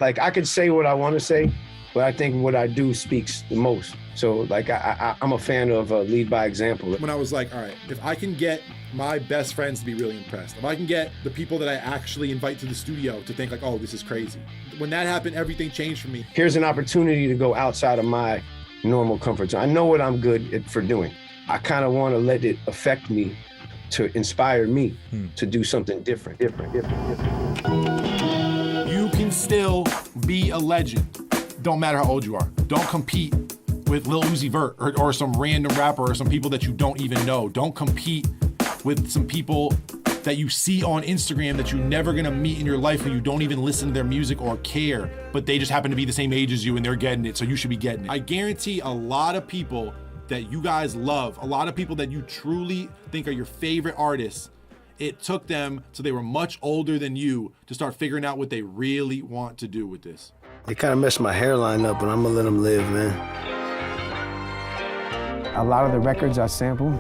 Like, I could say what I want to say, but I think what I do speaks the most. So, like, I'm a fan of lead by example. When I was like, all right, if I can get my best friends to be really impressed, if I can get the people that I actually invite to the studio to think like, oh, this is crazy. When that happened, everything changed for me. Here's an opportunity to go outside of my normal comfort zone. I know what I'm good for doing. I kind of want to let it affect me, to inspire me to do something different. You can still be a legend. Don't matter how old you are. Don't compete with Lil Uzi Vert or some random rapper or some people that you don't even know. Don't compete with some people that you see on Instagram that you're never gonna meet in your life and you don't even listen to their music or care, but they just happen to be the same age as you and they're getting it, so you should be getting it. I guarantee a lot of people that you guys love, a lot of people that you truly think are your favorite artists, it took them till they were much older than you to start figuring out what they really want to do with this. They kind of messed my hairline up, but I'm gonna let them live, man. A lot of the records I sample,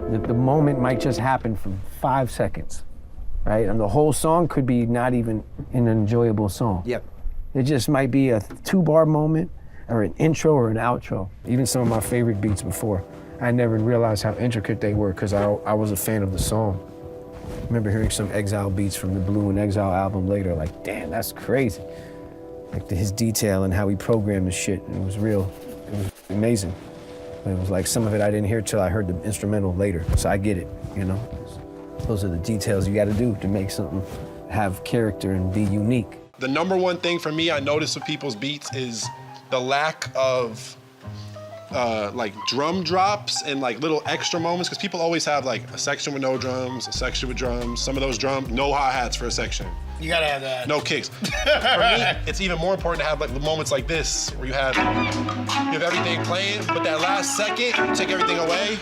the moment might just happen for 5 seconds, right? And the whole song could be not even an enjoyable song. Yep. It just might be a 2-bar moment or an intro or an outro. Even some of my favorite beats before, I never realized how intricate they were because I was a fan of the song. I remember hearing some Exile beats from the Blue and Exile album later, like, damn, that's crazy. Like his detail and how he programmed the shit, it was real. It was amazing. But it was like some of it I didn't hear till I heard the instrumental later, so I get it, you know? Those are the details you gotta do to make something have character and be unique. The number one thing for me I notice with people's beats is the lack of like drum drops and like little extra moments, because people always have like a section with no drums, a section with drums, some of those drums, no hi-hats for a section. You gotta have that. No kicks. For me, it's even more important to have like moments like this, where you have everything playing, but that last second, you take everything away.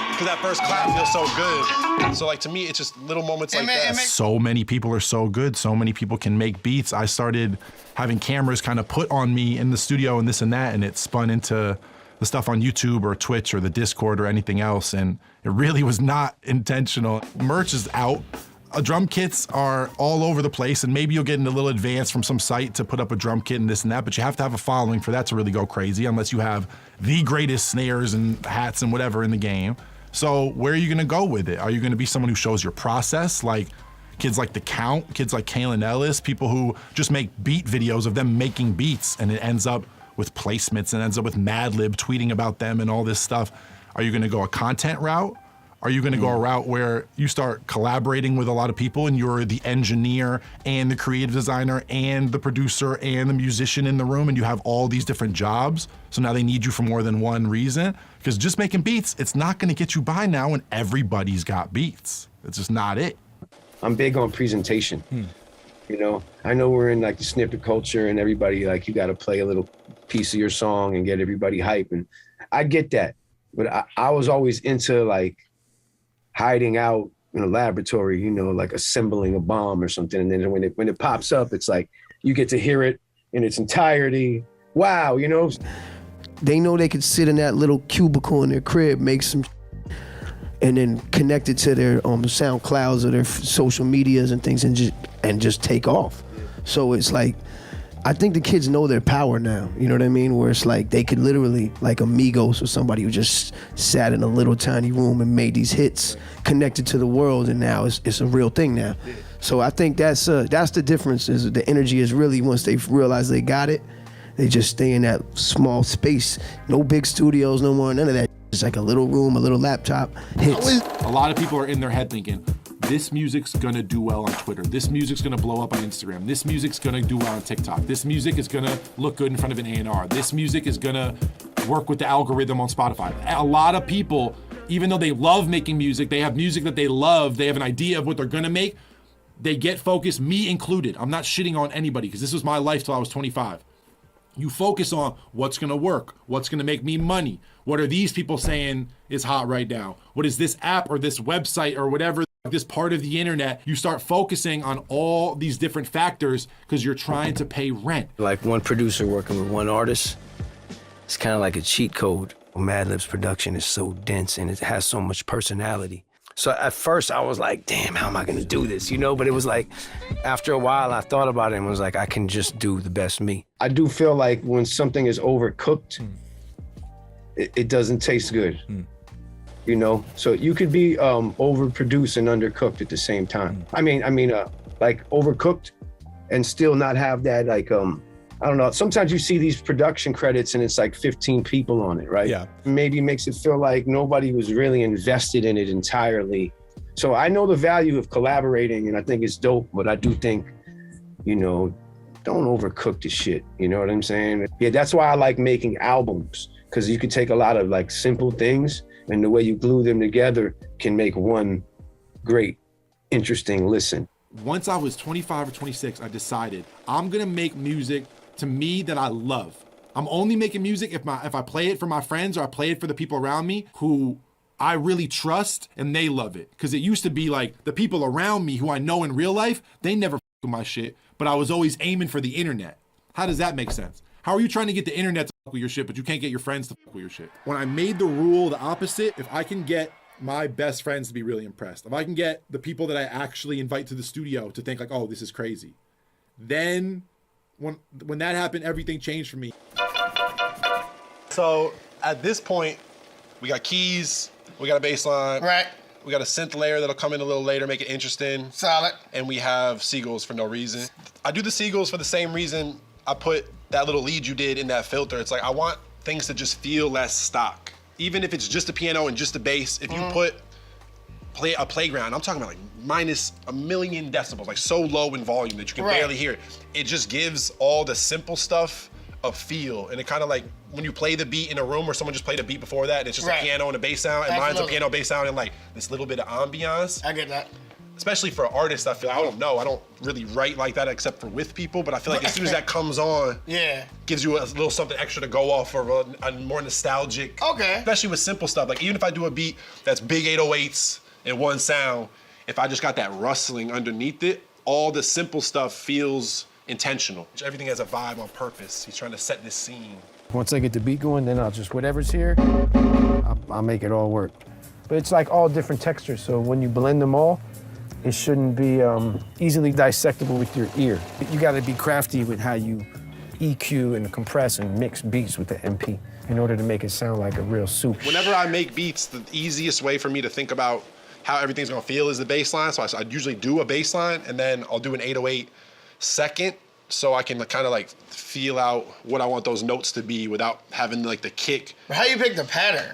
Because that first clap feels so good. So like to me, it's just little moments like that. So many people are so good. So many people can make beats. I started having cameras kind of put on me in the studio and this and that, and it spun into the stuff on YouTube or Twitch or the Discord or anything else, and it really was not intentional. Merch is out. Drum kits are all over the place, and maybe you'll get in a little advance from some site to put up a drum kit and this and that, but you have to have a following for that to really go crazy, unless you have the greatest snares and hats and whatever in the game. So where are you gonna go with it? Are you gonna be someone who shows your process, like kids like The Count, kids like Kalen Ellis, people who just make beat videos of them making beats, and it ends up with placements and ends up with Madlib tweeting about them and all this stuff? Are you gonna go a content route? Are you gonna go a route where you start collaborating with a lot of people and you're the engineer and the creative designer and the producer and the musician in the room, and you have all these different jobs, so now they need you for more than one reason? Because just making beats, it's not gonna get you by now when everybody's got beats. It's just not it. I'm big on presentation. You know, I know we're in like the snippet culture and everybody, like, you gotta play a little piece of your song and get everybody hype, and I get that. But I was always into like hiding out in a laboratory, you know, like assembling a bomb or something. And then when it pops up, it's like, you get to hear it in its entirety. Wow, you know? They know they could sit in that little cubicle in their crib, make some and then connect it to their SoundClouds or their social medias and things, and just take off. So it's like, I think the kids know their power now, you know what I mean? Where it's like they could literally, like Amigos or somebody who just sat in a little tiny room and made these hits, connected to the world, and now it's a real thing now. So I think that's the difference, is the energy is really, once they realize they got it, they just stay in that small space. No big studios no more, none of that. It's like a little room, a little laptop, hits. A lot of people are in their head thinking, this music's gonna do well on Twitter. This music's gonna blow up on Instagram. This music's gonna do well on TikTok. This music is gonna look good in front of an A&R. This music is gonna work with the algorithm on Spotify. A lot of people, even though they love making music, they have music that they love, they have an idea of what they're gonna make, they get focused, me included. I'm not shitting on anybody, because this was my life till I was 25. You focus on what's gonna work, what's gonna make me money. What are these people saying is hot right now? What is this app or this website or whatever, this part of the internet? You start focusing on all these different factors because you're trying to pay rent. Like one producer working with one artist, it's kind of like a cheat code. Madlib's production is so dense and it has so much personality. So at first I was like, damn, how am I gonna do this, you know? But it was like, after a while I thought about it and was like, I can just do the best me. I do feel like when something is overcooked, it doesn't taste good, you know? So you could be overproduced and undercooked at the same time. I mean, like overcooked and still not have that, like, I don't know. Sometimes you see these production credits and it's like 15 people on it, right? Yeah. Maybe makes it feel like nobody was really invested in it entirely. So I know the value of collaborating and I think it's dope, but I do think, you know, don't overcook the shit. You know what I'm saying? Yeah, that's why I like making albums, because you can take a lot of like simple things and the way you glue them together can make one great, interesting listen. Once I was 25 or 26, I decided I'm gonna make music to me that I love. I'm only making music if I play it for my friends or I play it for the people around me who I really trust and they love it. Because it used to be like the people around me who I know in real life, they never f with my shit, but I was always aiming for the internet. How does that make sense? How are you trying to get the internet to f with your shit, but you can't get your friends to f with your shit? When I made the rule the opposite, if I can get my best friends to be really impressed, if I can get the people that I actually invite to the studio to think like, oh, this is crazy, then when that happened, everything changed for me. So at this point, we got keys, we got a bass line. Right. We got a synth layer that'll come in a little later, make it interesting. Solid. And we have seagulls for no reason. I do the seagulls for the same reason I put that little lead you did in that filter. It's like, I want things to just feel less stock. Even if it's just a piano and just a bass, if you put a playground, I'm talking about like minus a million decibels, like so low in volume that you can barely hear it. It just gives all the simple stuff a feel. And it kind of like, when you play the beat in a room where someone just played a beat before that, and it's just a piano and a bass sound, and mine's a piano, bass sound, and like this little bit of ambiance. I get that. Especially for artists, I feel, I don't know, I don't really write like that except for with people, but I feel like as soon as that comes on, gives you a little something extra to go off for a more nostalgic, especially with simple stuff. Like even if I do a beat that's big 808s in one sound, if I just got that rustling underneath it, all the simple stuff feels intentional. Everything has a vibe on purpose. He's trying to set this scene. Once I get the beat going, then I'll just, whatever's here, I'll make it all work. But it's like all different textures, so when you blend them all, it shouldn't be easily dissectable with your ear. You gotta be crafty with how you EQ and compress and mix beats with the MP in order to make it sound like a real soup. Whenever I make beats, the easiest way for me to think about how everything's gonna feel is the bass line. So I usually do a bass line and then I'll do an 808 second so I can kind of like feel out what I want those notes to be without having like the kick. But how you pick the pattern?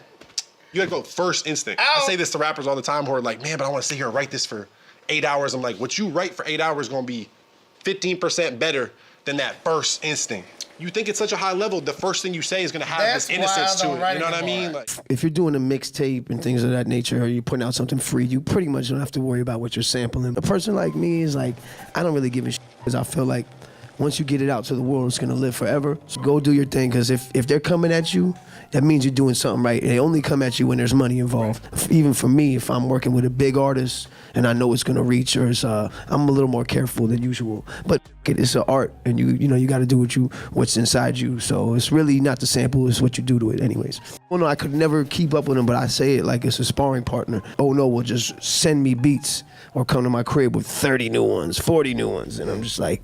You gotta go first instinct. I say this to rappers all the time who are like, man, but I wanna sit here and write this for 8 hours. I'm like, what you write for 8 hours is gonna be 15% better than that first instinct. You think it's such a high level, the first thing you say is gonna have this innocence to it. You know what I mean? Like, if you're doing a mixtape and things of that nature, or you're putting out something free, you pretty much don't have to worry about what you're sampling. A person like me is like, I don't really give a shit, because I feel like once you get it out to the world, it's gonna live forever. So go do your thing, because if they're coming at you, that means you're doing something right. They only come at you when there's money involved. Even for me, if I'm working with a big artist and I know it's gonna reach, or it's, I'm a little more careful than usual. But it's an art, and you know you got to do what's inside you. So it's really not the sample; it's what you do to it, anyways. Well, no, I could never keep up with him, but I say it like it's a sparring partner. Oh no, will just send me beats or come to my crib with 30 new ones, 40 new ones, and I'm just like,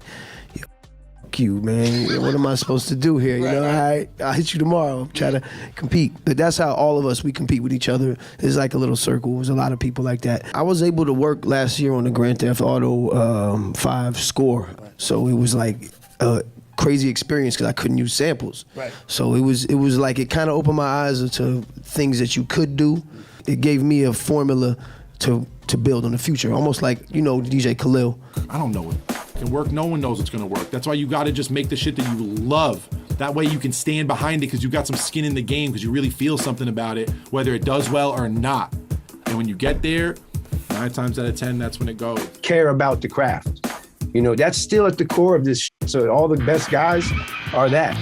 you, man. What am I supposed to do here? You know, I'll hit you tomorrow. Try to compete. But that's how all of us, we compete with each other. It's like a little circle. There's a lot of people like that. I was able to work last year on the Grand Theft Auto 5 score. So it was like a crazy experience because I couldn't use samples. So it was like, it kind of opened my eyes to things that you could do. It gave me a formula to build on the future. Almost like, you know, DJ Khalil. I don't know it can work. No one knows it's gonna work. That's why you gotta just make the shit that you love. That way you can stand behind it because you got some skin in the game, because you really feel something about it, whether it does well or not. And when you get there, 9 times out of 10, that's when it goes. Care about the craft. You know, that's still at the core of this shit. So all the best guys are that.